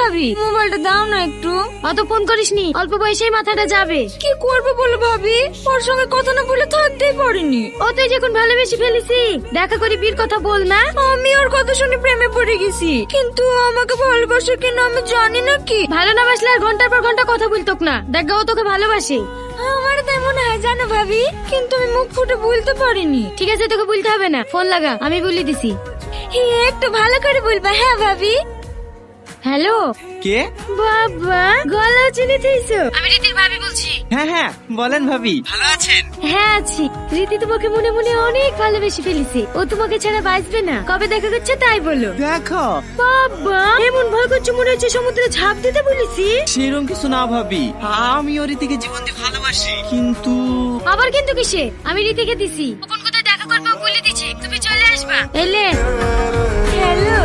ভাবি মোবাইলটা দাও না একটু। অত ফোন করিসনি, অল্প বয়সেই মাথাটা যাবে। কি করবে বলো ভাবি, ওর সঙ্গে কথা না বলে থাকতেই পারিনি। ও তুই যখন ভালোবেসে ফেলেছি, দেখা করে বিয়ের কথা বল না। আমি ওর কথা শুনে প্রেমে পড়ে গেছি, কিন্তু আমাকে ভালোবাসে কিনা আমি জানি না। কি ভালো না বাসলে আর ঘন্টার পর ঘন্টা কথা বলতোক না। দেখ ও তোকে ভালোবাসে। আমার তাই মনে হয় জানো ভাবি, কিন্তু আমি মুখ ফুটে বলতে পারিনি। ঠিক আছে, তোকে বলতে হবে না, ফোন লাগা, আমি বলে দিছি। একটু ভালো করে বলবা। হ্যাঁ ভাবি। হ্যালো। কে? বাবা, গলা চিনে দিয়েছো? আমি রীতির ভাবি বলছি। হ্যাঁ হ্যাঁ, বলেন ভাবি, ভালো আছেন? হ্যাঁ আছি। রীতি তোমাকে মনে মনে অনেক ভালোবেসে ফেলেছে। ও তোমাকে ছাড়া বাঁচবে না। কবে দেখা করছে তাই বলো। দেখো, বাবা, এমন ভয় করছে মনে হচ্ছে সমুদ্রে ঝাঁপ দিতে বলেছি। সেরকম কিছু না ভাবি, আমি ওর রীতিকে জীবন দিয়ে ভালোবাসি, কিন্তু আবার কিন্তু কিসে? আমি রীতিকে দিছি, কোন কোথায় দেখা করবো বলে দিছি, তুমি চলে আসবা। এলে হ্যালো।